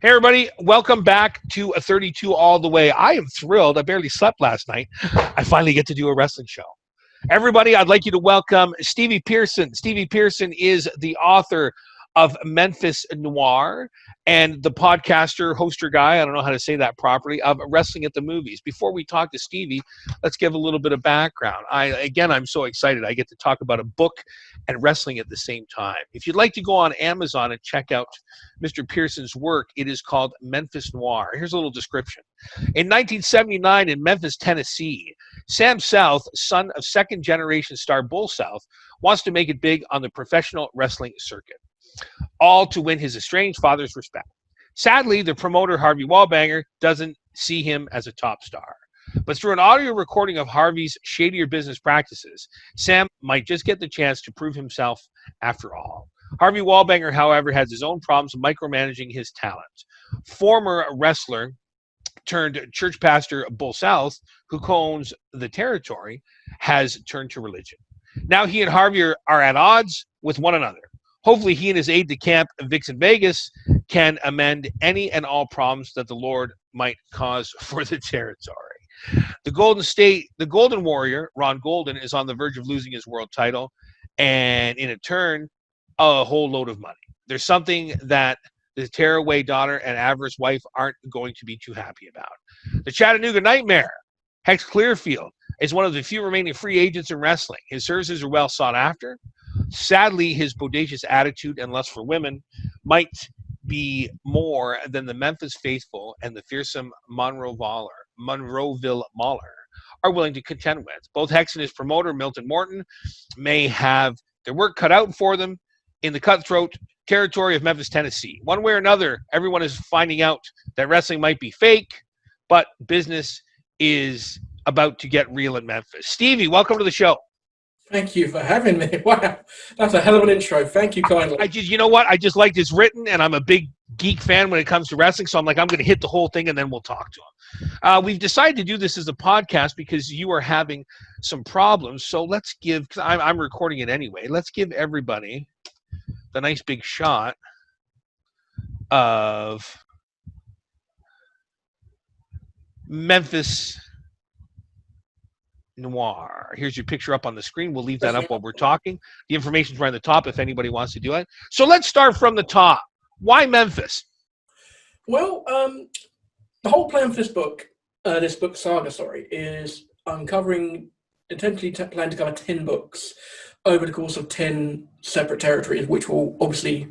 Hey, everybody, welcome back to a 32 All the Way. I am thrilled. I barely slept last night. I finally get to do a wrestling show. Everybody, I'd like you to welcome Stevie Pearson. Stevie Pearson is the author of Memphis Noir and the podcaster, hoster guy, I don't know how to say that properly, of Wrestling at the Movies. Before we talk to Stevie, let's give a little bit of background. I'm so excited. I get to talk about a book and wrestling at the same time. If you'd like to go on Amazon and check out Mr. Pearson's work, it is called Memphis Noir. Here's a little description. In 1979 in Memphis, Tennessee, Sam South, son of second-generation star Bull South, wants to make it big on the professional wrestling circuit, all to win his estranged father's respect. Sadly, the promoter, Harvey Wallbanger, doesn't see him as a top star. But through an audio recording of Harvey's shadier business practices, Sam might just get the chance to prove himself after all. Harvey Wallbanger, however, has his own problems micromanaging his talent. Former wrestler turned church pastor Bull South, who co-owns the territory, has turned to religion. Now he and Harvey are at odds with one another. Hopefully he and his aide-de-camp, Vixen Vegas, can amend any and all problems that the Lord might cause for the territory. The Golden Warrior, Ron Golden, is on the verge of losing his world title, and in a turn, a whole load of money. There's something that the tearaway daughter and avarice wife aren't going to be too happy about. The Chattanooga Nightmare, Hex Clearfield, is one of the few remaining free agents in wrestling. His services are well sought after. Sadly, his bodacious attitude and lust for women might be more than the Memphis faithful and the fearsome Monroeville Mauler are willing to contend with. Both Hex and his promoter, Milton Morton, may have their work cut out for them in the cutthroat territory of Memphis, Tennessee. One way or another, everyone is finding out that wrestling might be fake, but business is about to get real in Memphis. Stevie, welcome to the show. Thank you for having me. Wow, that's a hell of an intro. Thank you kindly. You know what? I just liked it's written, and I'm a big geek fan when it comes to wrestling, so I'm like, I'm going to hit the whole thing, and then we'll talk to him. We've decided to do this as a podcast because you are having some problems, so let's give, because I'm recording it anyway, let's give everybody the nice big shot of Memphis Noir. Here's your picture up on the screen. We'll leave that up while we're talking. The information's right on the top if anybody wants to do it. So let's start from the top. Why Memphis? Well, the whole plan for this book, Saga, is I'm intentionally plan to cover 10 books over the course of 10 separate territories, which will obviously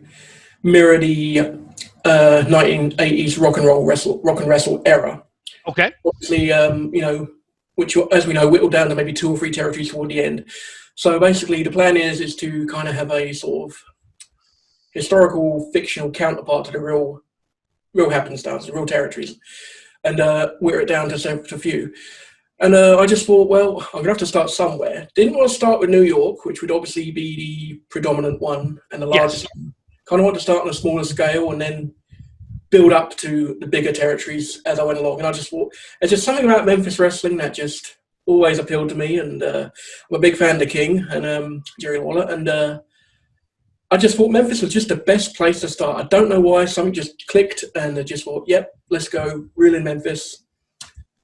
mirror the 1980s rock and wrestle era. Okay. Obviously, which, as we know, whittled down to maybe 2 or 3 territories toward the end. So basically, the plan is to kind of have a sort of historical, fictional counterpart to the real happenstance, the real territories, and whittle it down to a few. And I just thought, well, I'm going to have to start somewhere. Didn't want to start with New York, which would obviously be the predominant one and the largest one. Kind of want to start on a smaller scale and then build up to the bigger territories as I went along. And I just thought, there's just something about Memphis wrestling that just always appealed to me. And I'm a big fan of the King and Jerry Lawler. And I just thought Memphis was just the best place to start. I don't know why. Something just clicked and I just thought, yep, let's go real in Memphis.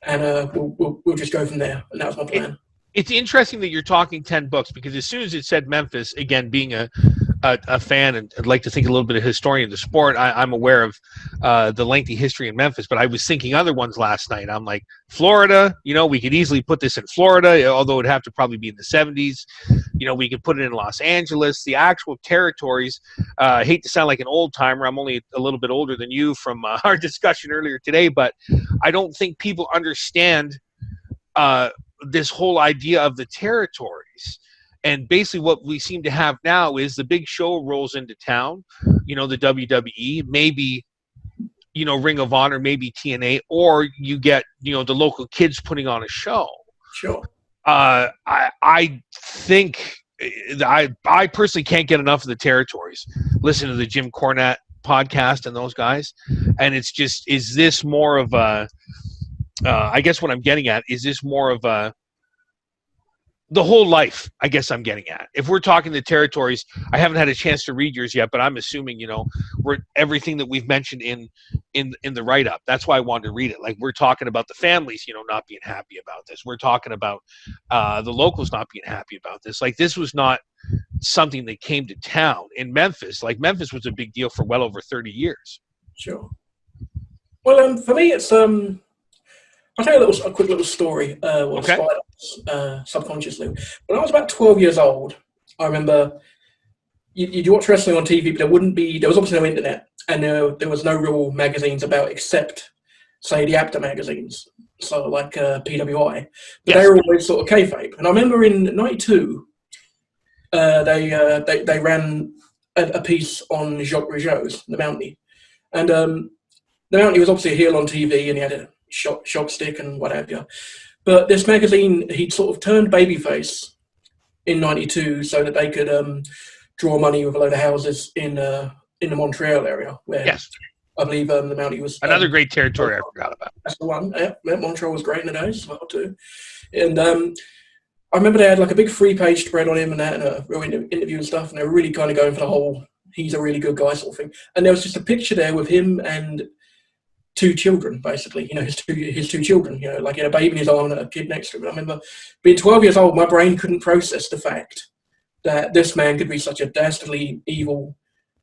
And we'll just go from there. And that was my plan. It's interesting that you're talking 10 books because as soon as it said Memphis, again, being a fan and I'd like to think a little bit of historian of the sport, I'm aware of the lengthy history in Memphis, but I was thinking other ones last night. I'm like, Florida, we could easily put this in Florida, although it'd have to probably be in the 70s. We could put it in Los Angeles. The actual territories, I hate to sound like an old timer. I'm only a little bit older than you from our discussion earlier today, but I don't think people understand this whole idea of the territories. And basically what we seem to have now is the big show rolls into town, the WWE, maybe, Ring of Honor, maybe TNA, or you get, the local kids putting on a show. Sure. I think I personally can't get enough of the territories. Listen to the Jim Cornette podcast and those guys. And it's just, is this more of a, I guess what I'm getting at, is this more of a the whole life, I guess I'm getting at. If we're talking the territories, I haven't had a chance to read yours yet, but I'm assuming, we're everything that we've mentioned in the write-up. That's why I wanted to read it. Like, we're talking about the families, not being happy about this. We're talking about the locals not being happy about this. Like, this was not something that came to town in Memphis. Like, Memphis was a big deal for well over 30 years. Sure. Well, for me, it's I'll tell you a quick little story. Okay. Subconsciously, when I was about 12 years old, I remember you'd watch wrestling on TV, but there was obviously no internet, and there was no real magazines about except, say, the APTA magazines, so like PWI. But Yes. they were always sort of kayfabe. And I remember in '92, they ran a piece on Jacques Rougeau's The Mountie, and the Mountie was obviously a heel on TV, and he had a shock stick and what have you. But this magazine, he'd sort of turned babyface in '92 so that they could draw money with a load of houses in the Montreal area, where Yes. I believe the Mountie was Another great territory I forgot about. That's the one. Yeah, Montreal was great in the days as well too. And I remember they had like a big 3-page spread on him and that, and a real interview and stuff. And they were really kind of going for the whole "he's a really good guy" sort of thing. And there was just a picture there with him and 2 children, basically. His two children. Like he had a baby in his arm and a kid next to him. And I remember being 12 years old, my brain couldn't process the fact that this man could be such a dastardly evil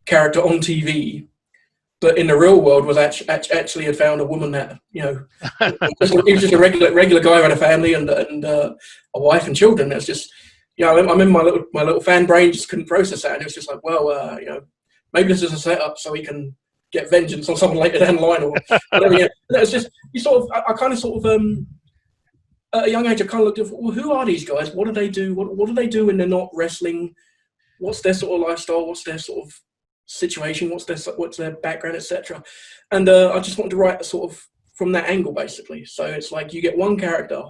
character on TV, but in the real world was actually had found a woman that he was just a regular guy who had a family and a wife and children. It's just I remember my little fan brain just couldn't process that, and it was just like, well, maybe this is a setup so he can get vengeance on someone later down the line or whatever. Yeah, it's just I kind of sort of at a young age I kind of looked at, well, who are these guys? What do they do? What do they do when they're not wrestling? What's their sort of lifestyle? What's their sort of situation? What's their background, etc. And I just wanted to write a sort of from that angle, basically. So it's like you get one character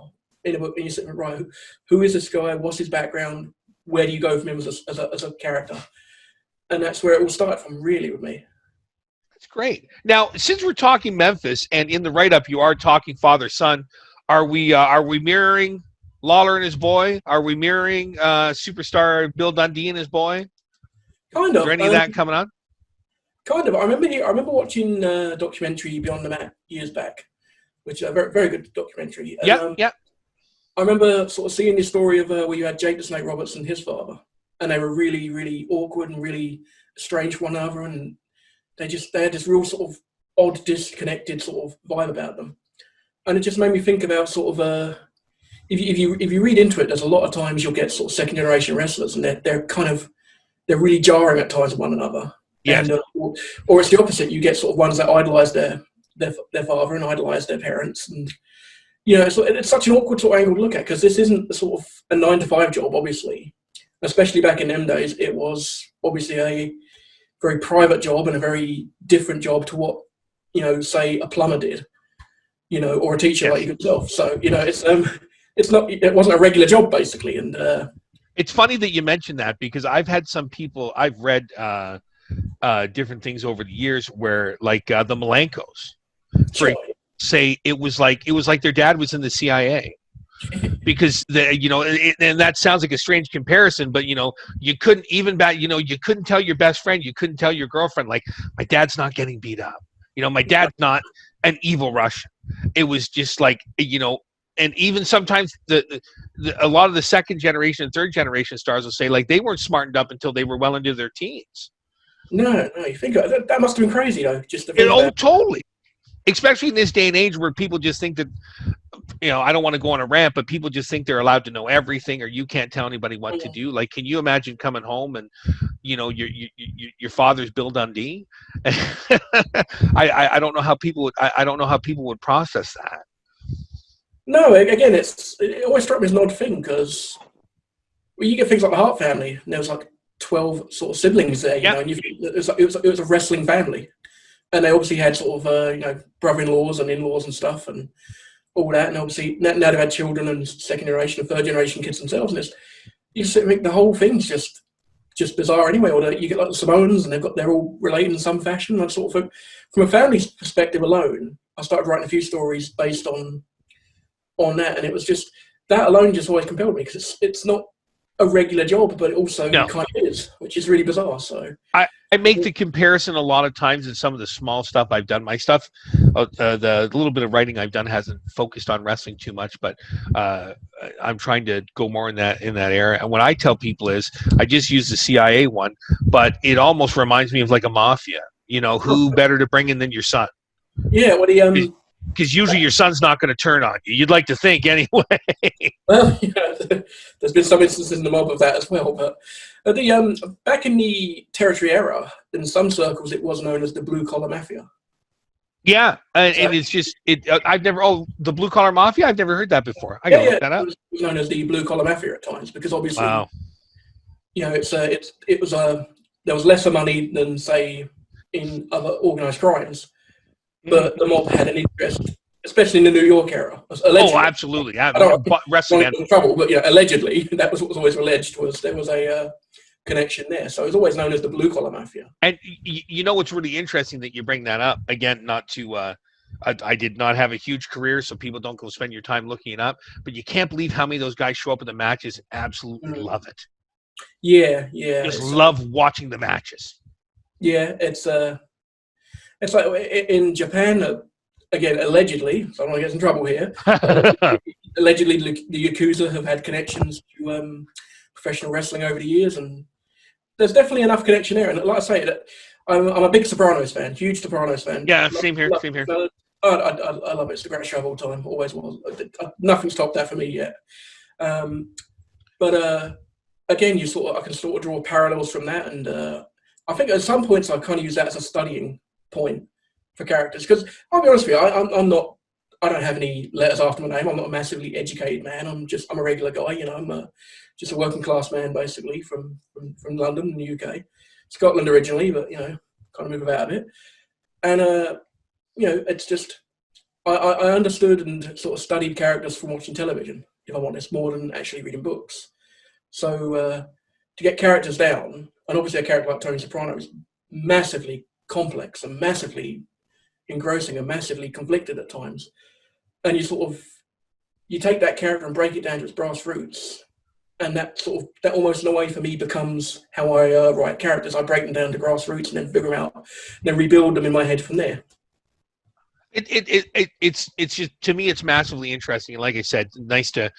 in a book and you sit and write, who is this guy? What's his background? Where do you go from him as a character? And that's where it all started from, really, with me. That's great. Now, since we're talking Memphis, and in the write-up you are talking father-son, are we mirroring Lawler and his boy? Are we mirroring superstar Bill Dundee and his boy? Kind of. Is there any of that coming on? Kind of. I remember watching a documentary Beyond the Mat years back, which is a very, very good documentary. And, Yeah. I remember sort of seeing the story of where you had Jake the Snake Roberts and his father, and they were really, really awkward and really strange for one another, and they had this real sort of odd, disconnected sort of vibe about them, and it just made me think about sort of if you read into it, there's a lot of times you'll get sort of second generation wrestlers, and they're really jarring at times with one another. Yes. And, or it's the opposite. You get sort of ones that idolize their father and idolize their parents, and it's such an awkward sort of angle to look at, because this isn't the sort of a 9-to-5 job, obviously. Especially back in them days, it was obviously a very private job and a very different job to what say a plumber did, or a teacher like yourself. So it wasn't a regular job, basically. And it's funny that you mentioned that, because I've had some people, I've read different things over the years where, like, the Malenkos say it was like their dad was in the CIA. Because and that sounds like a strange comparison, but you couldn't even you couldn't tell your best friend, you couldn't tell your girlfriend, like, my dad's not getting beat up, my dad's not an evil Russian. It was just like, and even sometimes a lot of the second generation and third generation stars will say, like, they weren't smartened up until they were well into their teens. No, you think that must have been crazy, though. Just to think totally. Especially in this day and age where people just think that, I don't want to go on a rant, but people just think they're allowed to know everything, or you can't tell anybody what to do. Like, can you imagine coming home and, your father's Bill Dundee? I don't know how people would process that. No, again, it always struck me as an odd thing, because you get things like the Hart family, and there was like 12 sort of siblings there, and it was a wrestling family. And they obviously had sort of, brother-in-laws and in-laws and stuff and all that. And obviously now they've had children and second generation and third generation kids themselves. And you sit and think the whole thing's just bizarre anyway. Or you get like the Samoans, and they're all related in some fashion. And sort of from a family perspective alone, I started writing a few stories based on that. And it was just that alone just always compelled me, because it's not a regular job, but it also No. kind of is, which is really bizarre. So I make the comparison a lot of times in some of the small stuff I've done. My stuff, the little bit of writing I've done hasn't focused on wrestling too much, but I'm trying to go more in that area. And what I tell people is, I just use the CIA one, but it almost reminds me of like a mafia. You know, who better to bring in than your son? yeah, well, because usually your son's not going to turn on you. You'd like to think anyway. well, there's been some instances in the mob of that as well. But back in the Territory era, in some circles, it was known as the blue collar mafia. Yeah, and it's just I've never the blue collar mafia. I've never heard that before. I gotta look that up. It was known as the blue collar mafia at times, because obviously, wow. There was lesser money than, say, in other organised crimes, but the mob had an interest, especially in the New York era. Allegedly. Oh, absolutely. I don't wrestling in trouble, but allegedly, that was what was always alleged, was there was a connection there. So it was always known as the blue collar mafia. And you know what's really interesting that you bring that up again? Not to I did not have a huge career, so people don't go spend your time looking it up. But you can't believe how many of those guys show up at the matches and absolutely love it. Yeah. Just love watching the matches. Yeah, it's like in Japan, again, allegedly, so I don't want to get in trouble here, allegedly the Yakuza have had connections to professional wrestling over the years, and there's definitely enough connection there. And like I say, I'm a big Sopranos fan, huge Sopranos fan. Yeah, same here. I love it. It's the greatest show of all time, always was. Nothing's topped that for me yet. But again, I can sort of draw parallels from that, and I think at some points I kind of use that as a studying point for characters, because I'll be honest with you, I don't have any letters after my name. I'm not a massively educated man. I'm a regular guy. I'm just a working class man, basically, from London in the UK, Scotland originally, but kind of move about a bit. And it's just I understood and sort of studied characters from watching television, if I'm honest, more than actually reading books. So to get characters down, and obviously a character like Tony Soprano is massively complex and massively engrossing and massively conflicted at times, and you take that character and break it down to its brass roots, and that almost in a way for me becomes how I write characters. I break them down to grassroots and then figure them out, then rebuild them in my head from there. It's just, to me, it's massively interesting. Like I said, nice to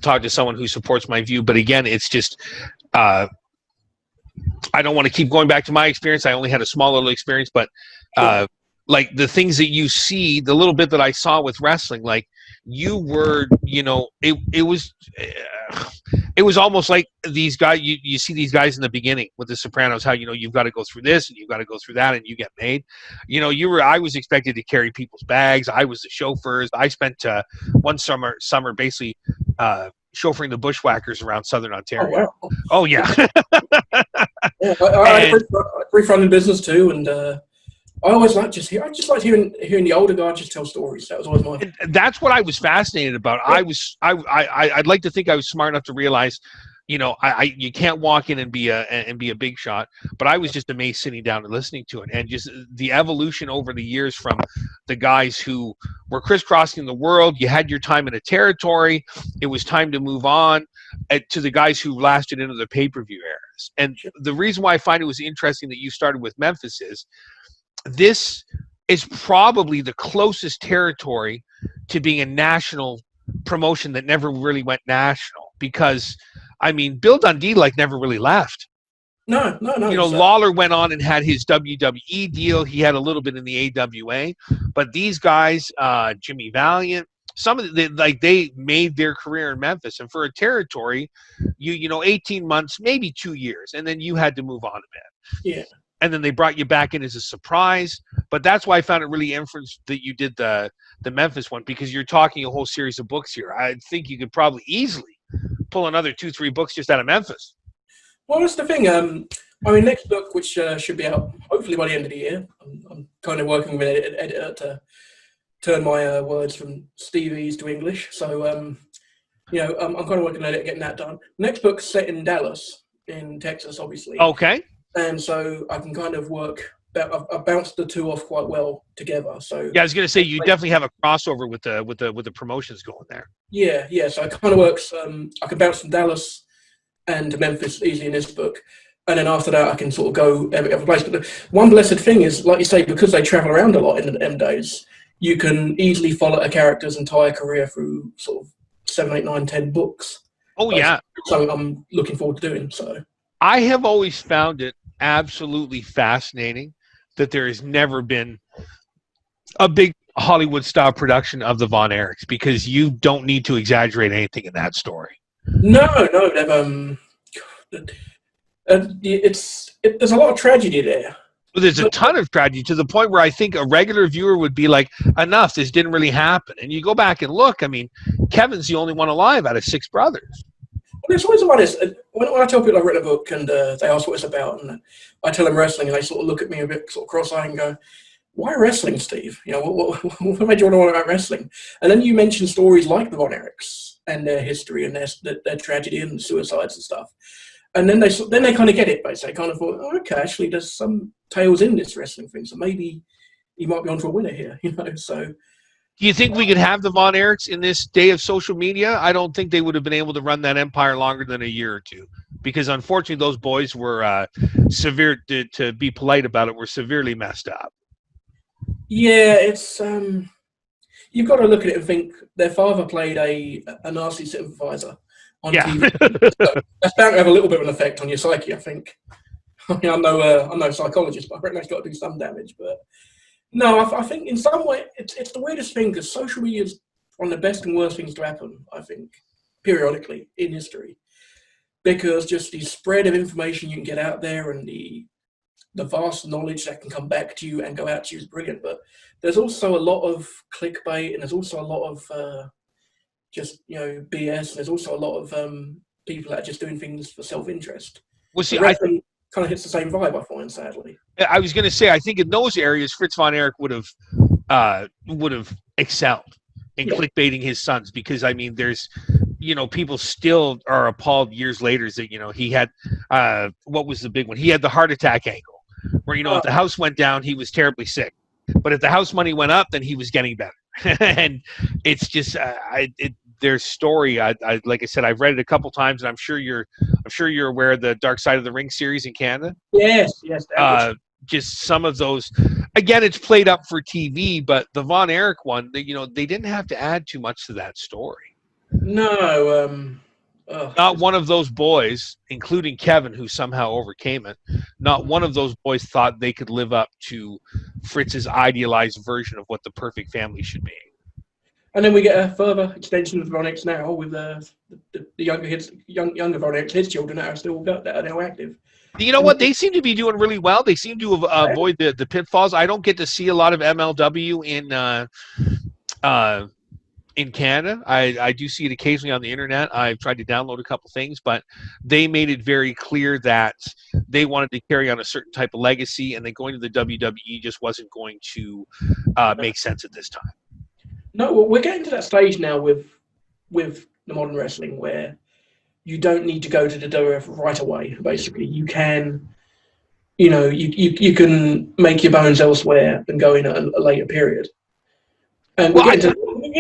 talk to someone who supports my view. But again, it's just I don't want to keep going back to my experience. I only had a small little experience, but like the things that you see, the little bit that I saw with wrestling, like you were, it was almost like these guys, you see these guys in the beginning with the Sopranos, how, you've got to go through this and you've got to go through that and you get made. I was expected to carry people's bags. I was the chauffeurs. I spent one summer basically chauffeuring the bushwhackers around Southern Ontario. Oh, wow. Oh yeah. Yeah, I had a pre-funded business too, and I always liked hearing the older guys just tell stories. That was always mine. And that's what I was fascinated about. Yeah. I'd like to think I was smart enough to realize, you can't walk in and be a big shot, but I was just amazed sitting down and listening to it, and just the evolution over the years from the guys who were crisscrossing the world. You had your time in a territory, it was time to move on, to the guys who lasted into the pay-per-view eras. And the reason why I find it was interesting that you started with Memphis is this is probably the closest territory to being a national promotion that never really went national, because Bill Dundee never really left. No. Lawler went on and had his WWE deal. He had a little bit in the AWA, but these guys, Jimmy Valiant, some of they made their career in Memphis, and for a territory, 18 months, maybe 2 years, and then you had to move on a bit. Yeah. And then they brought you back in as a surprise. But that's why I found it really interesting that you did the Memphis one, because you're talking a whole series of books here. I think you could probably easily pull another 2-3 books just out of Memphis. Well, that's the thing. Next book, which should be out hopefully by the end of the year. I'm kind of working with an editor to turn my words from Stevie's to English. So, I'm kind of working on it, getting that done. Next book's set in Dallas, in Texas, obviously. Okay. And so I can kind of work I've bounced the two off quite well together. So yeah, I was gonna say you definitely have a crossover with the promotions going there. yeah. So it kind of works. I can bounce from Dallas and to Memphis easily in this book, and then after that I can sort of go every place. But the one blessed thing is, like you say, because they travel around a lot in them days, you can easily follow a character's entire career through sort of 7, 8, 9, 10 books. Oh yeah, something I'm looking forward to doing. So I have always found it absolutely fascinating that there has never been a big Hollywood style production of the Von Erichs, because you don't need to exaggerate anything in that story. No, they've there's a lot of tragedy there. But there's a ton of tragedy, to the point where I think a regular viewer would be like, enough, this didn't really happen. And you go back and look, I mean, Kevin's the only one alive out of 6 brothers. Well, it's always about this. When I tell people I've written a book and they ask what it's about, and I tell them wrestling, and they sort of look at me a bit sort of cross-eyed and go, "Why wrestling, Steve? You know, what made you want to know about wrestling?" And then you mention stories like the Von Erichs and their history and their tragedy and suicides and stuff, and then they kind of get it. They kind of thought, "Oh, okay, actually, there's some tales in this wrestling thing, so maybe he might be onto a winner here." You know, so. Do you think we could have the Von Erichs in this day of social media? I don't think they would have been able to run that empire longer than a year or two, because unfortunately those boys were severe, to be polite about it, were severely messed up. Yeah, it's you've got to look at it and think their father played a nasty supervisor on TV. So that's bound to have a little bit of an effect on your psyche, I think. I mean, I'm no psychologist, but I reckon that's got to do some damage. But no, I think in some way it's the weirdest thing, because social media is one of the best and worst things to happen, I think, periodically in history, because just the spread of information you can get out there and the vast knowledge that can come back to you and go out to you is brilliant. But there's also a lot of clickbait, and there's also a lot of just, you know, BS, and there's also a lot of people that are just doing things for self-interest. Well, see, kind of hits the same vibe, I find, sadly. I was going to say, I think in those areas, Fritz Von Erich would have excelled in clickbaiting his sons, because I mean, there's, you know, people still are appalled years later that, you know, he had what was the big one? He had the heart attack angle, where, you know, if the house went down, he was terribly sick, but if the house money went up, then he was getting better. And it's just their story. I like I said, I've read it a couple times, and I'm sure you're aware of the Dark Side of the Ring series in Canada. Yes. Just some of those. Again, it's played up for TV, but the Von Erich one, you know, they didn't have to add too much to that story. No. Not one of those boys, including Kevin, who somehow overcame it, not one of those boys thought they could live up to Fritz's idealized version of what the perfect family should be. And then we get a further extension of Von Erichs now with the younger Von Erichs, his children that are now active. You know what? They seem to be doing really well. They seem to avoid the pitfalls. I don't get to see a lot of MLW in Canada. I do see it occasionally on the internet. I've tried to download a couple things, but they made it very clear that they wanted to carry on a certain type of legacy, and that going to the WWE just wasn't going to make sense at this time. No, well, we're getting to that stage now with the modern wrestling where you don't need to go to the WWF right away. Basically, you can, you know, you can make your bones elsewhere and go in at a later period. And we're getting to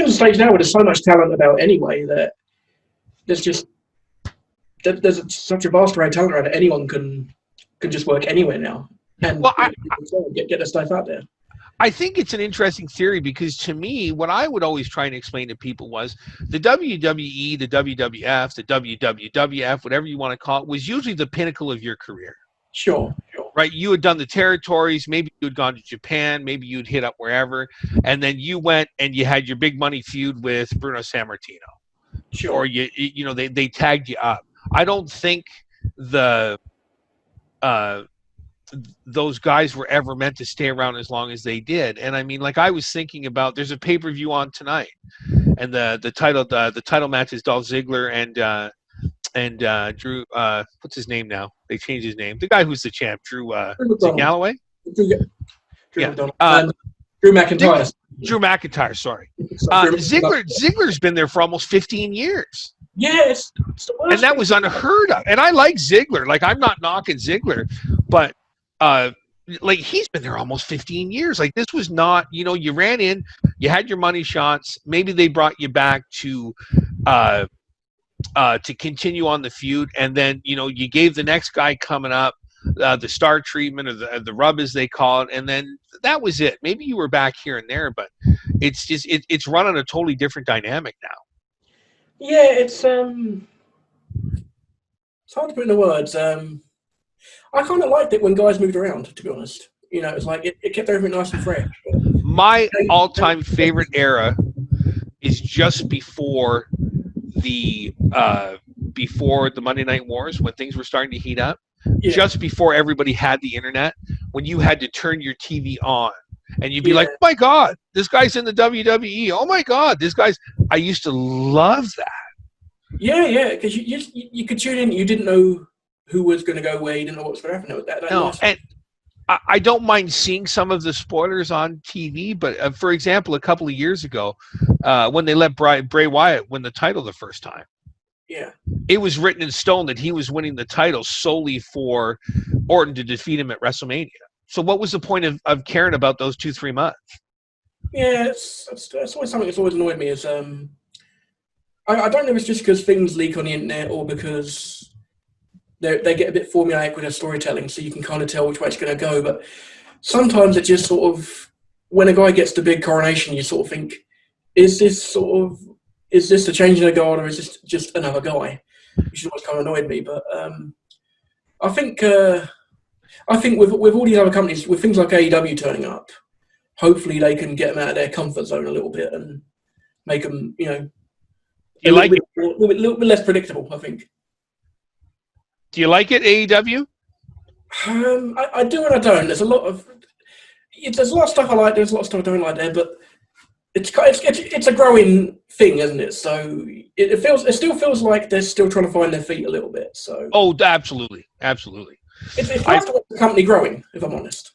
the stage now where there's so much talent about anyway that there's such a vast array of talent around that anyone can just work anywhere now and get their stuff out there. I think it's an interesting theory, because to me, what I would always try and explain to people was the WWE, the WWF, the WWF, whatever you want to call it, was usually the pinnacle of your career. Sure. Right? You had done the territories, maybe you had gone to Japan, maybe you'd hit up wherever, and then you went and you had your big money feud with Bruno Sammartino. Sure. Or you know, they tagged you up. I don't think those guys were ever meant to stay around as long as they did. And I mean, like, I was thinking about, there's a pay-per-view on tonight, and the title match is Dolph Ziggler and Drew, what's his name now? They changed his name. The guy who's the champ, Drew Galloway? Drew McIntyre. Drew McIntyre, sorry. Ziggler's been there for almost 15 years. Yeah, it's the worst. And that was unheard of. And I like Ziggler. Like, I'm not knocking Ziggler, but like he's been there almost 15 years. Like this was not, you ran in, you had your money shots. Maybe they brought you back to continue on the feud, and then you gave the next guy coming up the star treatment, or the rub as they call it, and then that was it. Maybe you were back here and there, but it's just it's run on a totally different dynamic now. Yeah, it's hard to put into words. I kind of liked it when guys moved around, to be honest. It's like it kept everything nice and fresh. My all-time favorite era is just before the Monday Night Wars, when things were starting to heat up. Yeah. Just before everybody had the internet, when you had to turn your TV on and you'd be like, oh my God, this guy's in the WWE. Oh my God, this guy's. I used to love that. Yeah, because you could tune in. You didn't know who was going to go where. You didn't know what was going to happen. No, and I don't mind seeing some of the spoilers on TV, but for example, a couple of years ago, when they let Bray Wyatt win the title the first time, it was written in stone that he was winning the title solely for Orton to defeat him at WrestleMania. So what was the point of caring about those 2-3 months? Yeah, that's always something that's always annoyed me. Is I don't know if it's just because things leak on the internet or because they get a bit formulaic with their storytelling, so you can kind of tell which way it's going to go. But sometimes it just sort of, when a guy gets the big coronation, you sort of think, is this the change in the guard, or is this just another guy? Which is always kind of annoyed me. But I think with all these other companies, with things like AEW turning up, hopefully they can get them out of their comfort zone a little bit and make them, a little bit less predictable, I think. Do you like it, AEW? I do and I don't. There's a lot of stuff I like. There's a lot of stuff I don't like there, but it's a growing thing, isn't it? So it still feels like they're still trying to find their feet a little bit. So absolutely. It's hard to watch the company growing, if I'm honest.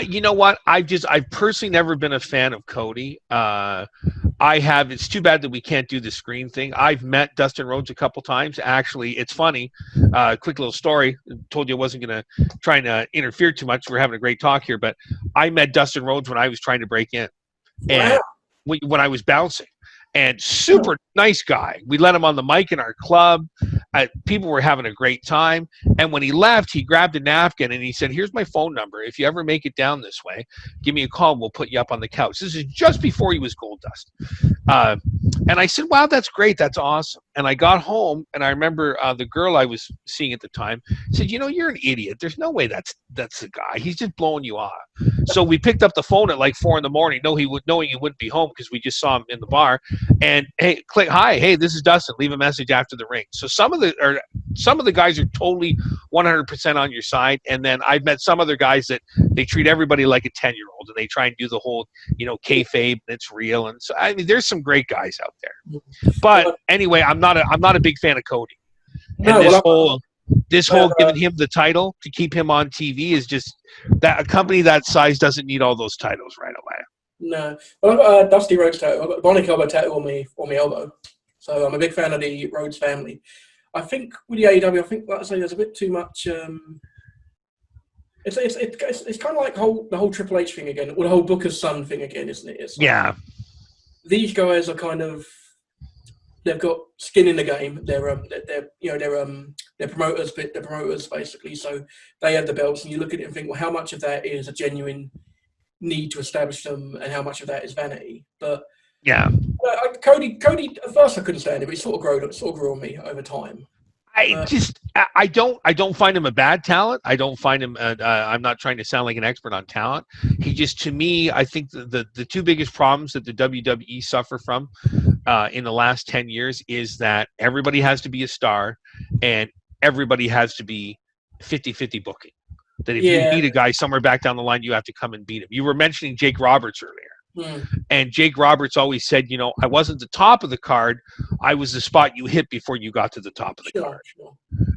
You know what? I've personally never been a fan of Cody. It's too bad that we can't do the screen thing. I've met Dustin Rhodes a couple times. Actually, it's funny. Quick little story. Told you I wasn't going to try and interfere too much. We're having a great talk here, but I met Dustin Rhodes when I was trying to break in. And when I was bouncing. And super nice guy. We let him on the mic in our club. People were having a great time. And when he left, he grabbed a napkin and he said, here's my phone number. If you ever make it down this way, give me a call and we'll put you up on the couch. This is just before he was Goldust. And I said, wow, that's great. That's awesome. And I got home and I remember the girl I was seeing at the time said, you're an idiot. There's no way that's the guy. He's just blowing you off. So we picked up the phone at like 4 a.m, knowing he wouldn't be home because we just saw him in the bar. And hey, click, hi, hey, this is Dustin. Leave a message after the ring. So some of the guys are totally 100% on your side, and then I've met some other guys that they treat everybody like a 10-year-old, and they try and do the whole, kayfabe, and it's real. And so I mean, there's some great guys out there. But anyway, I'm not a big fan of Cody. And this whole giving him the title to keep him on TV is just that a company that size doesn't need all those titles right away. No. Well, I've got a Dusty Rhodes tattoo. I've got the Bionic Elbow tattoo on my elbow. So I'm a big fan of the Rhodes family. I think with the AEW, like I say, there's a bit too much. It's kind of like the whole Triple H thing again, or the whole Booker's son thing again, isn't it? Like, these guys are kind of, they've got skin in the game. They're promoters, but they're promoters basically. So they have the belts, and you look at it and think, well, how much of that is a genuine need to establish them, and how much of that is vanity? But Cody. At first, I couldn't stand him. But he sort of grew on me over time. I don't find him a bad talent. I don't find him. I'm not trying to sound like an expert on talent. He just, to me, I think the two biggest problems that the WWE suffer from in the last 10 years is that everybody has to be a star, and everybody has to be 50-50 booking. That if you beat a guy somewhere back down the line, you have to come and beat him. You were mentioning Jake Roberts earlier. And Jake Roberts always said, I wasn't the top of the card. I was the spot you hit before you got to the top of the card.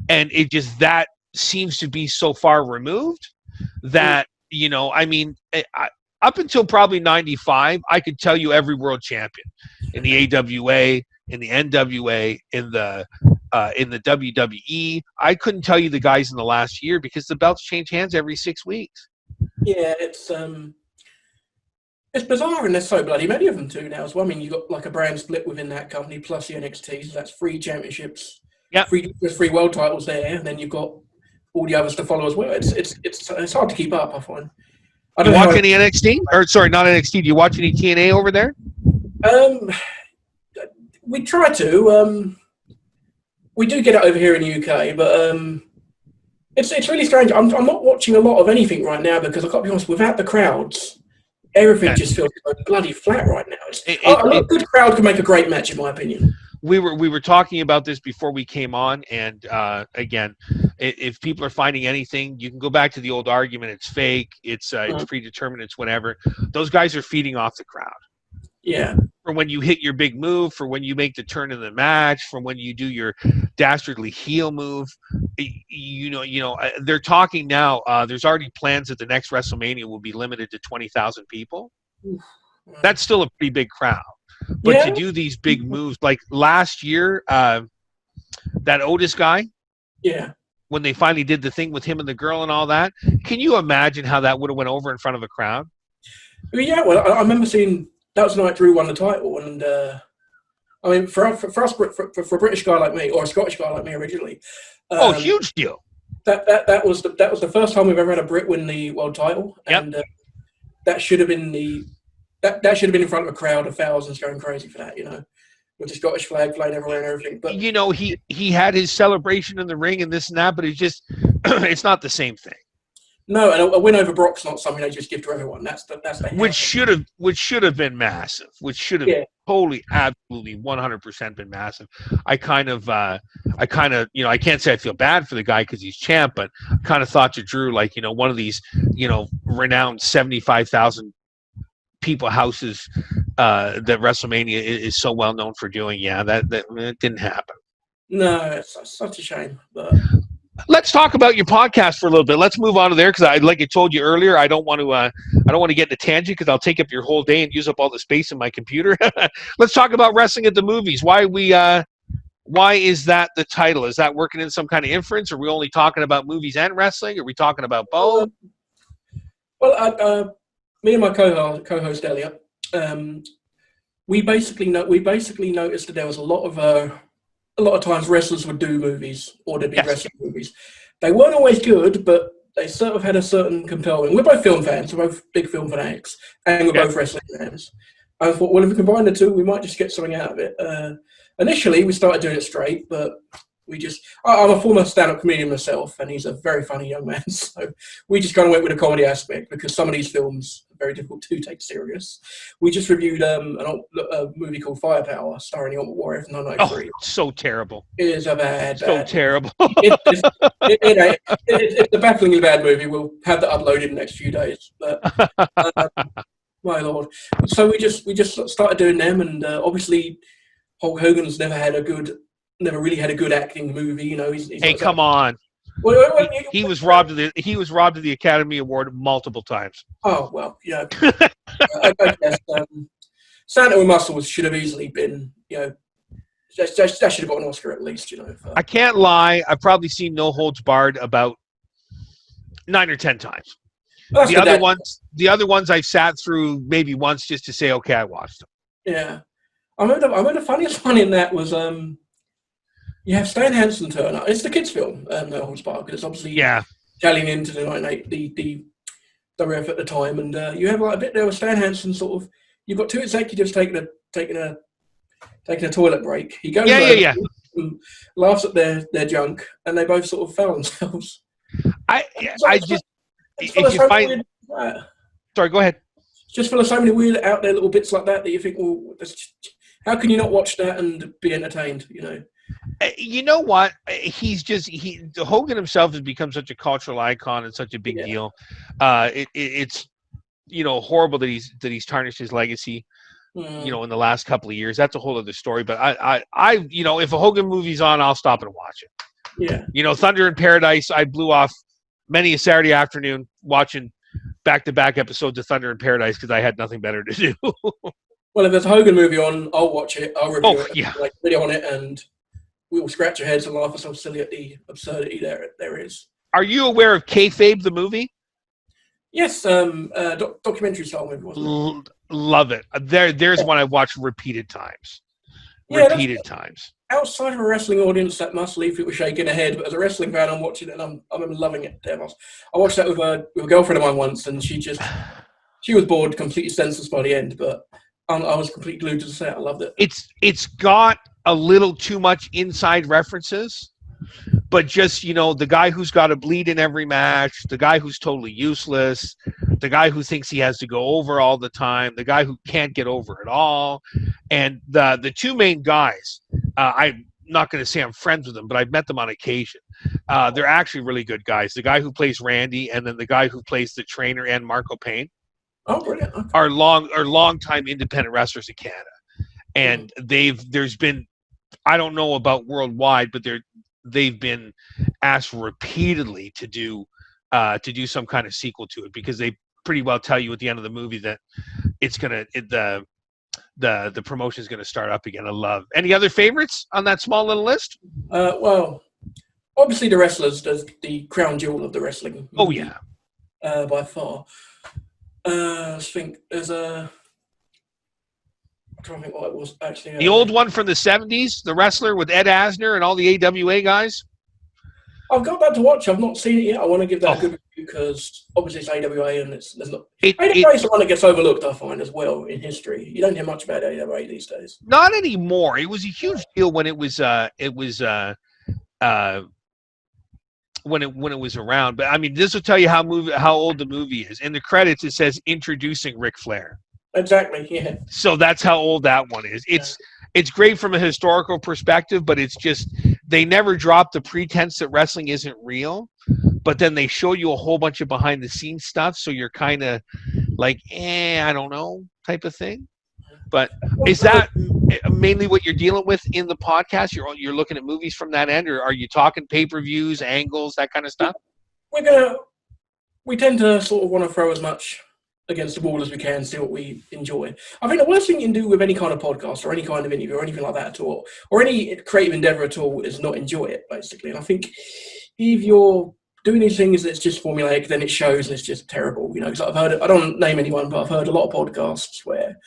And it just, that seems to be so far removed that, up until probably 95, I could tell you every world champion in the AWA, in the NWA, in the WWE. I couldn't tell you the guys in the last year because the belts change hands every 6 weeks. Yeah, it's bizarre, and there's so bloody many of them too now as well. I mean, you've got like a brand split within that company plus the NXT, so that's 3 championships, Yep. there's 3 world titles there, and then you've got all the others to follow as well. It's hard to keep up, I find. I Do don't you know watch how any NXT? Or sorry, not NXT. Do you watch any TNA over there? We try to. We do get it over here in the UK, but it's really strange. I'm not watching a lot of anything right now because I've got to be honest. Without the crowds, everything just feels so bloody flat right now. A good crowd can make a great match, in my opinion. We were talking about this before we came on, and again, if people are finding anything, you can go back to the old argument. It's fake. It's predetermined. It's whatever. Those guys are feeding off the crowd. Yeah. For when you hit your big move, for when you make the turn in the match, for when you do your dastardly heel move, they're talking now. There's already plans that the next WrestleMania will be limited to 20,000 people. That's still a pretty big crowd. But to do these big moves, like last year, that Otis guy, when they finally did the thing with him and the girl and all that, can you imagine how that would have went over in front of a crowd? Yeah, well, I remember seeing that was the night Drew won the title, and I mean, for us, for a British guy like me or a Scottish guy like me originally, huge deal. That was the first time we've ever had a Brit win the world title, and that should have been that should have been in front of a crowd of thousands going crazy for that, with the Scottish flag flying everywhere and everything. But he had his celebration in the ring and this and that, but it's just it's not the same thing. No, and a win over Brock's not something they just give to everyone. That's the which should have been massive. Which should have totally, absolutely, 100% been massive. I kind of, I can't say I feel bad for the guy because he's champ, but I kind of thought to Drew, like, one of these, renowned 75,000 people houses that WrestleMania is so well known for doing. Yeah, that it didn't happen. No, it's such a shame, but. Let's talk about your podcast for a little bit. Let's move on to there because, like I told you earlier, I don't want to get in a tangent because I'll take up your whole day and use up all the space in my computer. Let's talk about wrestling at the movies. Why is that the title? Is that working in some kind of inference? Are we only talking about movies and wrestling? Are we talking about both? Well, me and my co-host Elliot, we basically noticed that there was a lot of times wrestlers would do movies or there'd be wrestling movies. They weren't always good, but they sort of had a certain compelling. We're both film fans, we're both big film fanatics, and we're both wrestling fans. I thought, well, if we combine the two, we might just get something out of it. Initially, we started doing it straight, but I'm a former stand-up comedian myself, and he's a very funny young man, so we just kind of went with the comedy aspect because some of these films are very difficult to take serious. We just reviewed a movie called Firepower, starring the Ultimate Warrior from 1993. Oh, so terrible. It is a bad. Terrible. It's a bafflingly bad movie. We'll have that uploaded in the next few days. But my lord. So we just started doing them, and obviously Hulk Hogan's never really had a good acting movie. He's come on. Well, he was robbed of the Academy Award multiple times. Oh well, yeah. I guess Santa with Muscles should have easily been, that should have got an Oscar at least, I can't lie. I've probably seen No Holds Barred about 9 or 10 times. Well, the other ones I've sat through maybe once just to say, okay, I watched them. Yeah, I remember the funniest one in that was you have Stan Hansen turn up. It's the kids' film, No Holds Barred, because it's obviously tallying into the 1998 the WF at the time, and you have like a bit there with Stan Hansen sort of. You've got two executives taking a toilet break. He goes and laughs at their junk, and they both sort of foul themselves. Sorry, go ahead. It's just full of so many weird out there little bits like that you think, well, how can you not watch that and be entertained? You know what? Hogan himself has become such a cultural icon and such a big deal. It's horrible that he's tarnished his legacy. In the last couple of years. That's a whole other story. But I if a Hogan movie's on, I'll stop and watch it. Yeah. Thunder in Paradise, I blew off many a Saturday afternoon watching back-to-back episodes of Thunder in Paradise because I had nothing better to do. Well, if there's a Hogan movie on, I'll watch it. I'll review it. Yeah. Like video on it, and we will scratch our heads and laugh at so silly at the absurdity there is. Are you aware of Kayfabe, the movie? Yes, documentary style movie, wasn't it? Love it. There's one I've watched repeated times. Yeah, that's Repeated times. outside of a wrestling audience that must leave people shaking their head. But as a wrestling fan, I'm watching it and I'm loving it. Damn, I watched that with a girlfriend of mine once, and she was bored, completely senseless by the end. But I was completely glued to the set. I loved it. It's got a little too much inside references, but just the guy who's got to bleed in every match, the guy who's totally useless, the guy who thinks he has to go over all the time, the guy who can't get over at all, and the two main guys. I'm not going to say I'm friends with them, but I've met them on occasion. They're actually really good guys. The guy who plays Randy, and then the guy who plays the trainer and Marco Payne. Oh, brilliant! Okay. Are long time independent wrestlers in Canada, and there's been, I don't know about worldwide, but they've been asked repeatedly to do some kind of sequel to it, because they pretty well tell you at the end of the movie that the promotion is gonna start up again. I love. Any other favorites on that small little list? Well, obviously the wrestlers, the crown jewel of the wrestling. Oh yeah, by far. I think there's I'm trying to think what it was actually. The old one from the 70s, the wrestler with Ed Asner and all the AWA guys. I've got that to watch. I've not seen it yet. I want to give that a good review because obviously it's AWA and there's not. AWA is the one that gets overlooked, I find, as well in history. You don't hear much about AWA these days. Not anymore. It was a huge deal when it was when it was around. But I mean, this will tell you how old the movie is. In the credits, it says introducing Ric Flair. Exactly. Yeah. So that's how old that one is. It's great from a historical perspective, but it's just they never drop the pretense that wrestling isn't real. But then they show you a whole bunch of behind the scenes stuff, so you're kind of like, I don't know, type of thing. But is that mainly what you're dealing with in the podcast? You're looking at movies from that end, or are you talking pay-per-views, angles, that kind of stuff? We tend to sort of want to throw as much against the wall as we can, see what we enjoy. I think the worst thing you can do with any kind of podcast or any kind of interview or anything like that at all, or any creative endeavor at all, is not enjoy it, basically. And I think if you're doing these things that's just formulaic, then it shows and it's just terrible. Because I've heard, I don't name anyone, but I've heard a lot of podcasts where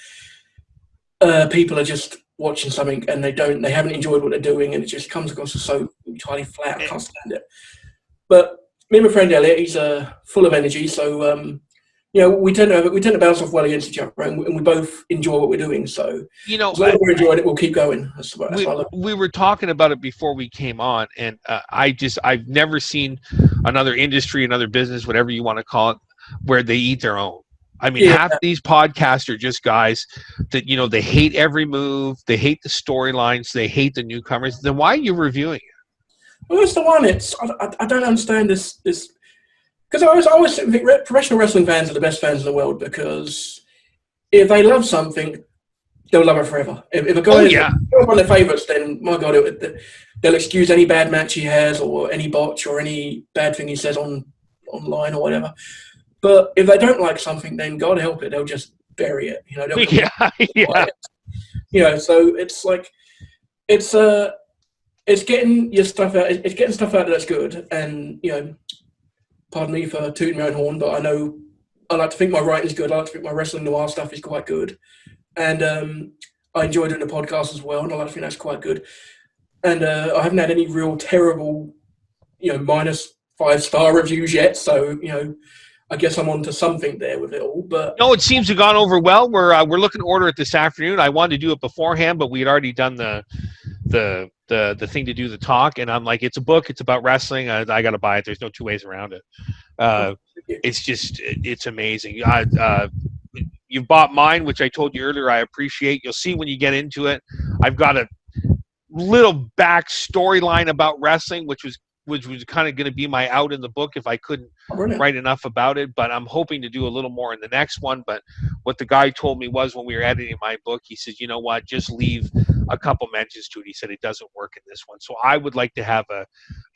people are just watching something and they haven't enjoyed what they're doing, and it just comes across as so entirely flat. I can't stand it. But me and my friend Elliot, he's full of energy, so we tend to bounce off well against each other, and we both enjoy what we're doing. So as long as we're enjoying it, we'll keep going. We were talking about it before we came on, and I've never seen another industry, another business, whatever you want to call it, where they eat their own. I mean, half these podcasts are just guys that, they hate every move, they hate the storylines, they hate the newcomers. Then why are you reviewing it? Well, that's the one. I don't understand this because I always think professional wrestling fans are the best fans in the world, because if they love something, they'll love it forever. If a guy is one of their favourites, then my God, they'll excuse any bad match he has or any botch or any bad thing he says online or whatever. But if they don't like something, then God help it, they'll just bury it. So it's like it's getting your stuff out. It's getting stuff out that's good, and pardon me for tooting my own horn, but I know I like to think my writing's good. I like to think my wrestling noir stuff is quite good, and I enjoy doing the podcast as well, and I like to think that's quite good. And I haven't had any real terrible, minus 5-star reviews yet, so I guess I'm onto something there with it all. But no, it seems to have gone over well. We're looking to order it this afternoon. I wanted to do it beforehand, but we had already done the thing to do the talk, and I'm like, it's a book, it's about wrestling. I got to buy it. There's no two ways around it. It's amazing. You bought mine, which I told you earlier. I appreciate. You'll see when you get into it. I've got a little back storyline about wrestling, which was kind of going to be my out in the book if I couldn't write enough about it. But I'm hoping to do a little more in the next one. But what the guy told me was, when we were editing my book, he said, you know what, just leave a couple mentions to it. He said it doesn't work in this one. So I would like to have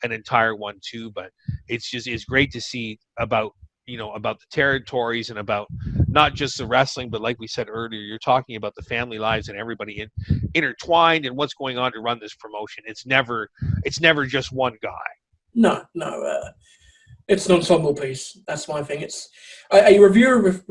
an entire one too. But it's great to see about the territories and about not just the wrestling, but like we said earlier, you're talking about the family lives and everybody intertwined and what's going on to run this promotion. It's never just one guy. No. It's an ensemble piece. That's my thing. It's a reviewer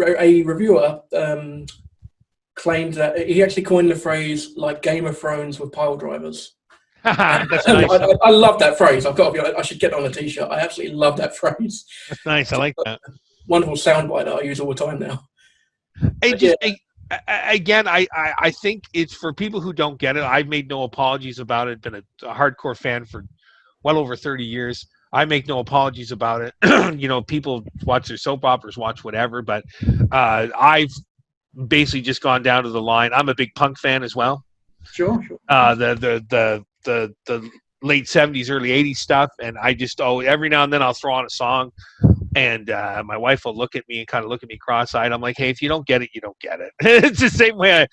claimed that he actually coined the phrase like Game of Thrones with pile drivers. And That's nice. I love that phrase. I've got to be. I should get on a t-shirt. I absolutely love that phrase. That's nice. I like that. Wonderful soundbite that I use all the time now. Again, I think it's for people who don't get it. I've made no apologies about it. Been a hardcore fan for well over 30 years. I make no apologies about it. You know, people watch their soap operas, watch whatever, but I've basically just gone down to the line. I'm a big punk fan as well. Sure. The late 70s, early 80s stuff, and I just every now and then I'll throw on a song, and my wife will look at me and kind of look at me cross-eyed. I'm like, hey, if you don't get it, you don't get it. It's the same way.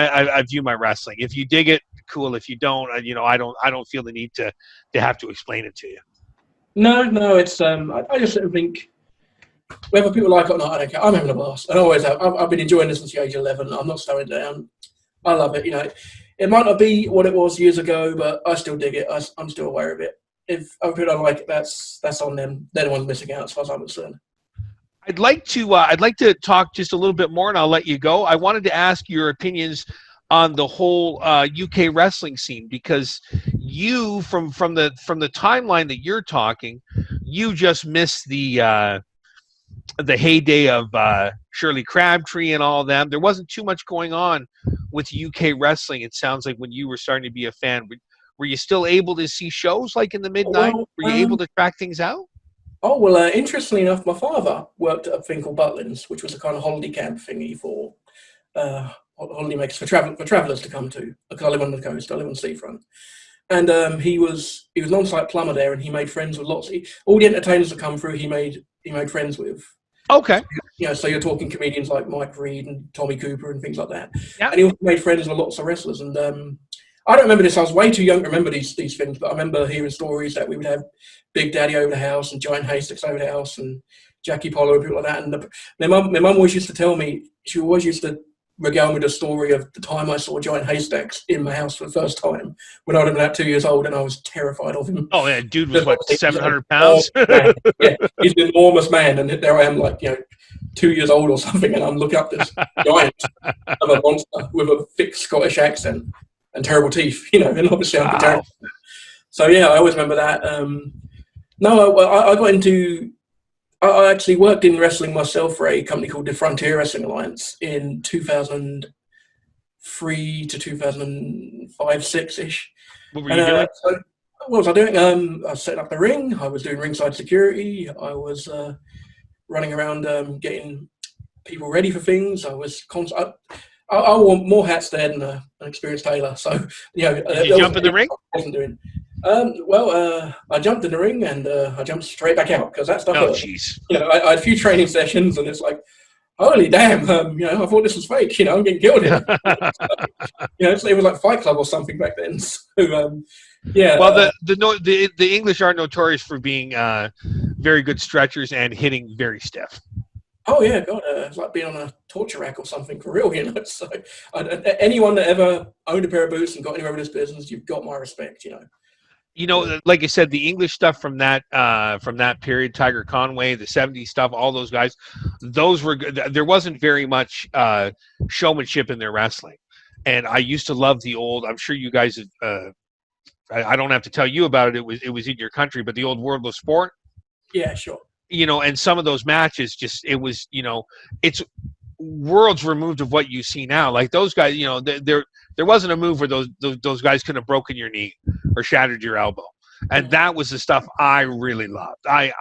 I view my wrestling. If you dig it, cool. If you don't, I don't feel the need to have to explain it to you. No, it's I just sort of think whether people like it or not, I don't care. I'm having a blast. I always have. I've been enjoying this since the age of 11. I'm not slowing down. I love it. You know, it might not be what it was years ago, but I still dig it. I'm still aware of it. If other people don't like it, that's on them. They're the ones missing out, as far as I'm concerned. I'd like to talk just a little bit more, and I'll let you go. I wanted to ask your opinions on the whole UK wrestling scene, because you from the timeline that you're talking, you just missed the heyday of Shirley Crabtree and all of them. There wasn't too much going on with UK wrestling. It sounds like when you were starting to be a fan, were you still able to see shows like in the mid-90s? Were you able to track things out? Oh, well, interestingly enough, my father worked at a thing called Butlins, which was a kind of holiday camp thingy for holiday makers for travellers to come to. Because I live on the coast, I live on the seafront. And he was an on-site plumber there, and he made friends with all the entertainers that come through, he made friends with. Okay. You know, so you're talking comedians like Mike Reed and Tommy Cooper and things like that. Yeah. And he also made friends with lots of wrestlers. And I don't remember this. I was way too young to remember these things, but I remember hearing stories that we would have Big Daddy over the house and Giant Haystacks over the house and Jackie Polo and people like that. And my mum always used to tell me, she always used to regale me the story of the time I saw Giant Haystacks in my house for the first time when I was about 2 years old, and I was terrified of him. Oh yeah, dude was what, 700 pounds? Yeah, he's an enormous man, and there I am, like 2 years old or something, and I'm looking up this giant of a monster with a thick Scottish accent and terrible teeth, and obviously I'm terrible. So yeah, I always remember that. I got into. I actually worked in wrestling myself for a company called the Frontier Wrestling Alliance in 2003 to 2005, 6-ish. What were you doing? So what was I doing? I was setting up the ring. I was doing ringside security. I was running around getting people ready for things. I was I wore more hats there than an experienced tailor. So Did you jump in the ring? I wasn't doing. I jumped in the ring and I jumped straight back out because that stuff. Oh, jeez. I had a few training sessions and it's like, holy damn! I thought this was fake. I'm getting killed here. It was like Fight Club or something back then. So, yeah. Well, the English are notorious for being very good stretchers and hitting very stiff. Oh yeah, God, it's like being on a torture rack or something for real. So anyone that ever owned a pair of boots and got anywhere with this business, you've got my respect. Like I said, the English stuff from that period, Tiger Conway, the 70s stuff, all those guys, those were good. There wasn't very much showmanship in their wrestling. And I used to love the old, I'm sure you guys, I don't have to tell you about it. It was in your country, but the old World of Sport. Yeah, sure. And some of those matches it's worlds removed of what you see now. Like those guys, there wasn't a move where those guys could have broken your knee or shattered your elbow, and that was the stuff I really loved. I've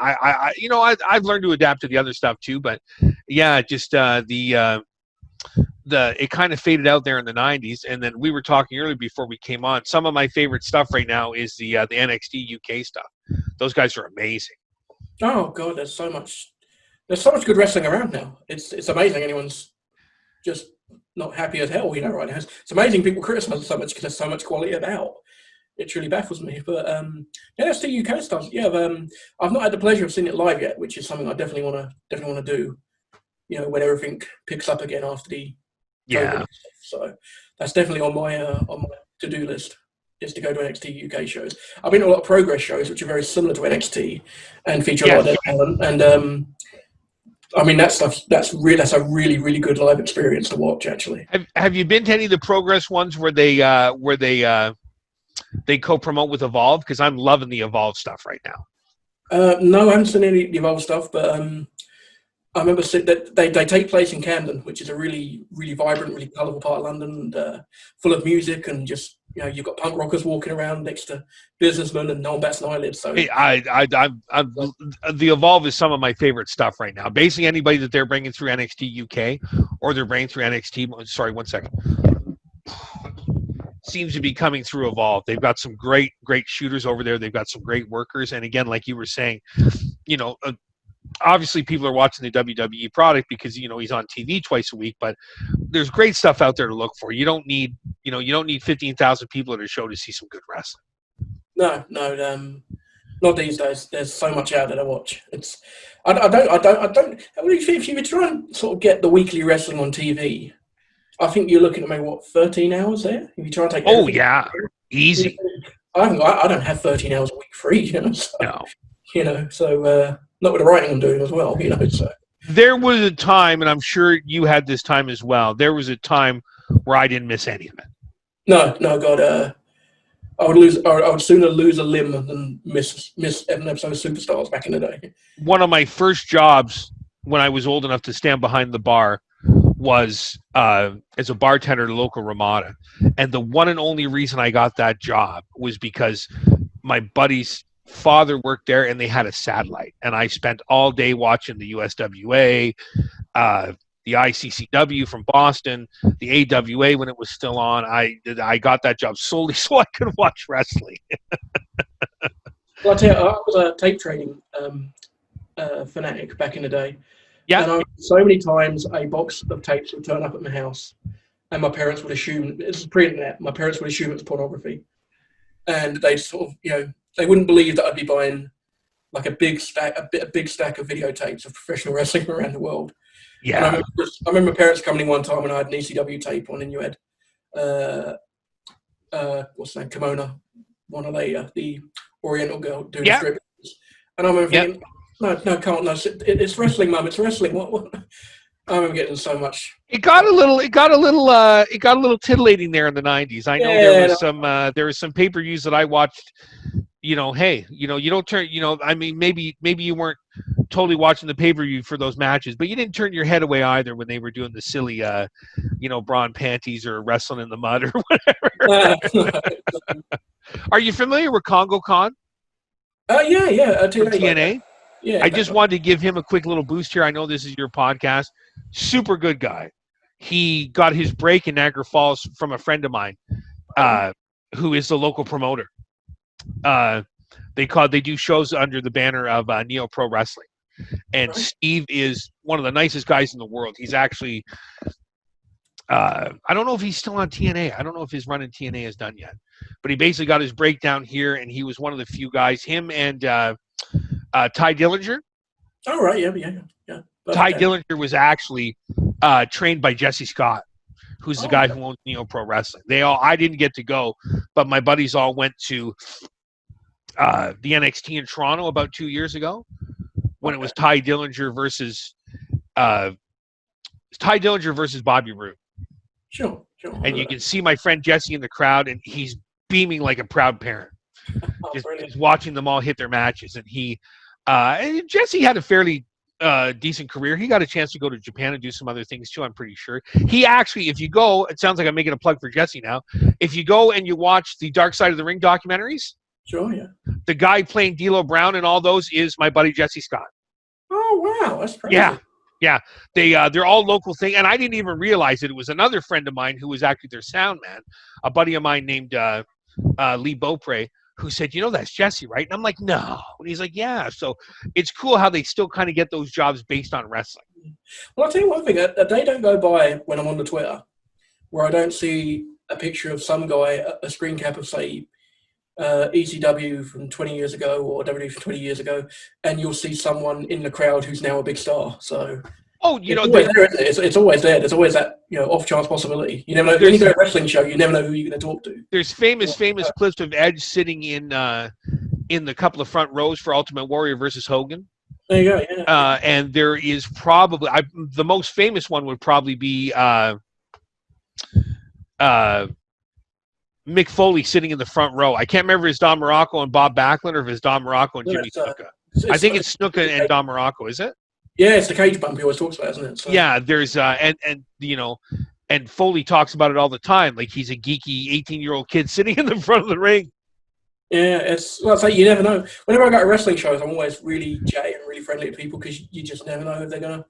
learned to adapt to the other stuff too, but yeah, just it kind of faded out there in the 90s. And then we were talking earlier before we came on. Some of my favorite stuff right now is the NXT UK stuff. Those guys are amazing. Oh God, there's so much good wrestling around now. It's amazing. Anyone's just not happy as hell, right now. It's amazing people criticize it so much because there's so much quality about. It truly baffles me. But that's the UK stuff. Yeah, I've not had the pleasure of seeing it live yet, which is something I definitely want to do. When everything picks up again after the COVID stuff. So that's definitely on my to-do list. is to go to NXT UK shows. I've been to a lot of Progress shows, which are very similar to NXT and feature a lot of their talent. And I mean, that's a really, really good live experience to watch. Actually, have you been to any of the Progress ones where they co-promote with Evolve? Because I'm loving the Evolve stuff right now. No, I haven't seen any of the Evolve stuff, but I remember that they take place in Camden, which is a really, really vibrant, really colourful part of London, and full of music, and just, you know, you've got punk rockers walking around next to businessmen, and no one bats an eyelid. So the Evolve is some of my favorite stuff right now. Basically, anybody that they're bringing through NXT UK or they're bringing through NXT. Sorry, 1 second. Seems to be coming through Evolve. They've got some great shooters over there. They've got some great workers, and again, like you were saying, you know. Obviously, people are watching the WWE product because, you know, he's on TV twice a week, but there's great stuff out there to look for. You don't need 15,000 people at a show to see some good wrestling. No, not these days. There's so much out there to watch. I don't. If you were trying to sort of get the weekly wrestling on TV, I think you're looking at maybe 13 hours there. If you try to take. Oh yeah, easy. I don't have 13 hours a week free. You know, so, no. You know, so. Not with the writing I'm doing as well, you know. So there was a time, and I'm sure you had this time as well. There was a time where I didn't miss any of it. No, God, I would sooner lose a limb than miss an episode of Superstars back in the day. One of my first jobs when I was old enough to stand behind the bar was as a bartender at a local Ramada, and the one and only reason I got that job was because my buddy's father worked there and they had a satellite, and I spent all day watching the USWA, the ICCW from Boston, the AWA when it was still on. I got that job solely so I could watch wrestling. Well, I'll tell you, I was a tape trading fanatic back in the day. Yeah. And so many times a box of tapes would turn up at my house, and my parents would assume, it's pre-internet, my parents would assume it was pornography. And they'd sort of, you know, they wouldn't believe that I'd be buying like a big stack of videotapes of professional wrestling around the world. Yeah. And I remember parents coming in one time and I had an ECW tape on, and you had what's the name, Kimona, one of the Oriental girl doing the strip. And I remember thinking, no, can't, no, it's wrestling, Mum, it's wrestling. What? I remember getting so much. It got a little titillating there in the 90s. I know there was some pay-per-views that I watched. You know, hey, you know, you don't turn, you know, I mean, maybe you weren't totally watching the pay-per-view for those matches, but you didn't turn your head away either when they were doing the silly, you know, bra and panties or wrestling in the mud or whatever. Are you familiar with Congo Khan? Yeah. From TNA? Yeah. I just wanted to give him a quick little boost here. I know this is your podcast. Super good guy. He got his break in Niagara Falls from a friend of mine who is the local promoter. They do shows under the banner of Neo Pro Wrestling, and Steve is one of the nicest guys in the world. He's actually I don't know if he's still on TNA. I don't know if his run in TNA is done yet, but he basically got his breakdown here, and he was one of the few guys. Him and Ty Dillinger. Oh right, yeah. Ty Dillinger was actually trained by Jesse Scott, who's the guy who owns Neo Pro Wrestling. I didn't get to go, but my buddies all went to the NXT in Toronto about 2 years ago when it was Ty Dillinger versus Bobby Roode. Sure. And you can see my friend Jesse in the crowd, and he's beaming like a proud parent, just watching them all hit their matches. And Jesse had a fairly decent career. He got a chance to go to Japan and do some other things too, I'm pretty sure. He actually, if you go, it sounds like I'm making a plug for Jesse now. If you go and you watch the Dark Side of the Ring documentaries, sure, yeah. The guy playing D'Lo Brown and all those is my buddy Jesse Scott. Oh wow, that's crazy. Yeah. They're all local thing, and I didn't even realize it. It was another friend of mine who was actually their sound man, a buddy of mine named Lee Beaupre, who said, you know, that's Jesse, right? And I'm like, no. And he's like, yeah. So it's cool how they still kind of get those jobs based on wrestling. Well, I'll tell you one thing. A day don't go by when I'm on the Twitter where I don't see a picture of some guy, a screen cap of, say, ECW from 20 years ago or WWE from 20 years ago, and you'll see someone in the crowd who's now a big star. So Oh, you It's know, always there, isn't it? It's always there. There's always that, off chance possibility. You never know. When you go to a wrestling show, you never know who you're going to talk to. there's famous clips of Edge sitting in the couple of front rows for Ultimate Warrior versus Hogan. There you go. Yeah. And there is probably the most famous one would probably be Mick Foley sitting in the front row. I can't remember if it's Don Morocco and Bob Backlund or if it's Don Morocco and Jimmy Snuka. I think it's Snuka and Don Morocco, is it? Yeah, it's the cage bump he always talks about, isn't it? So. Yeah, there's and Foley talks about it all the time, like he's a geeky 18-year-old kid sitting in the front of the ring. Yeah, it's like you never know. Whenever I go to wrestling shows, I'm always really chatty and really friendly to people because you just never know if they're gonna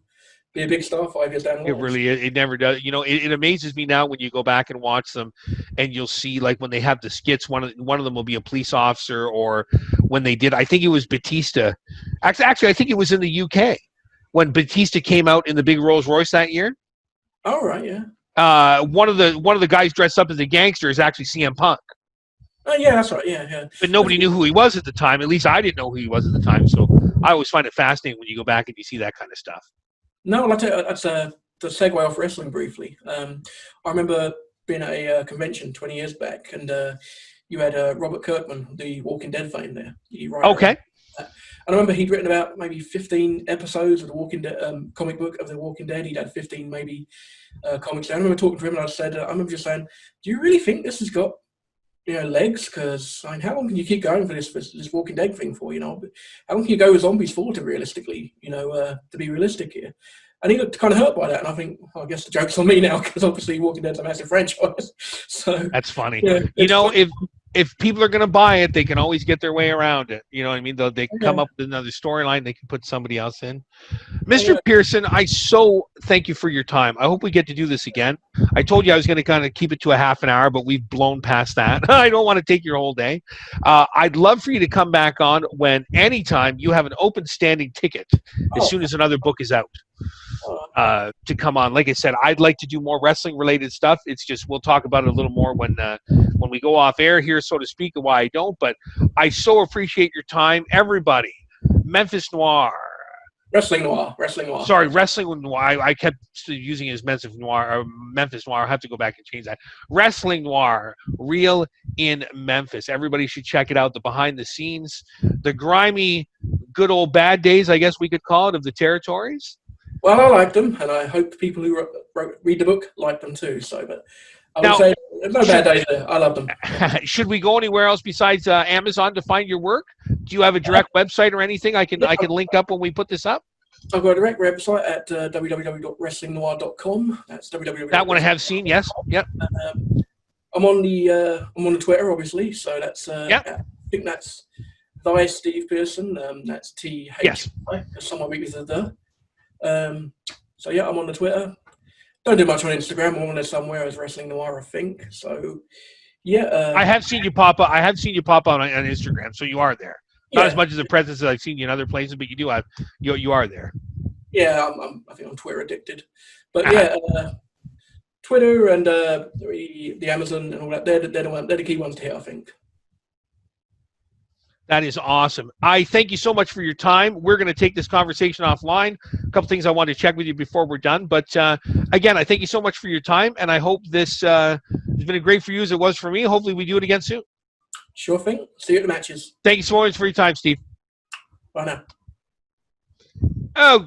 be a big star 5 years down the line. It never does. It amazes me now when you go back and watch them, and you'll see like when they have the skits, one of them will be a police officer, or when they did, I think it was Batista. Actually, I think it was in the UK when Batista came out in the big Rolls Royce that year. Oh right, yeah. One of the guys dressed up as a gangster is actually CM Punk. Oh yeah, that's right. Yeah. But nobody knew who he was at the time. At least I didn't know who he was at the time. So I always find it fascinating when you go back and you see that kind of stuff. No, that's the segue off wrestling briefly. I remember being at a convention 20 years back, and you had Robert Kirkman, the Walking Dead fame there. Okay. And I remember he'd written about maybe 15 episodes of the Walking Dead comic book of the Walking Dead. He'd had 15 maybe comics. I remember talking to him, and I remember just saying, "Do you really think this has got legs? Because how long can you keep going for this Walking Dead thing for? How long can you go with zombies for to realistically, to be realistic here?" And he looked kind of hurt by that, and I think, I guess the joke's on me now because obviously Walking Dead's a massive franchise. So that's funny. Yeah, if people are going to buy it, they can always get their way around it. You know what I mean? They can come up with another storyline. They can put somebody else in. Mr. Pearson, I so thank you for your time. I hope we get to do this again. I told you I was going to kind of keep it to a half an hour, but we've blown past that. I don't want to take your whole day. I'd love for you to come back on anytime you have an open standing ticket as soon as another book is out. To come on. Like I said, I'd like to do more wrestling related stuff. It's just we'll talk about it a little more when we go off air here, so to speak, of why I don't. But I so appreciate your time, everybody. Memphis Noir. Wrestling Noir. Sorry, Wrestling Noir. I kept using it as Memphis Noir. I'll have to go back and change that. Wrestling Noir, real in Memphis. Everybody should check it out. The behind the scenes, the grimy, good old bad days, I guess we could call it, of the territories. Well, I liked them, and I hope people who read the book like them too. So, but I would say there's no bad days there. I love them. Should we go anywhere else besides Amazon to find your work? Do you have a direct website or anything I can link up when we put this up? I've got a direct website at www.wrestlingnoir.com. That's www. That one I have seen. Yes. Yep. I'm on the Twitter, obviously. So that's I think that's thy Steve Pearson. That's TH. Yes. Someone beat me to the. So yeah, I'm on the Twitter. Don't do much on Instagram. I'm on there somewhere as Wrestling Noir, I think. So yeah, I have seen you pop up. I have seen you pop up on Instagram, so you are there. Not as much as a presence as I've seen you in other places, but you do have you are there. Yeah, I think I'm Twitter addicted. But yeah, Twitter and the Amazon and all that. They're the key ones to hit, I think. That is awesome. I thank you so much for your time. We're going to take this conversation offline. A couple things I want to check with you before we're done. But again, I thank you so much for your time, and I hope this has been as great for you as it was for me. Hopefully we do it again soon. Sure thing. See you at the matches. Thank you so much for your time, Steve. Bye now. Oh.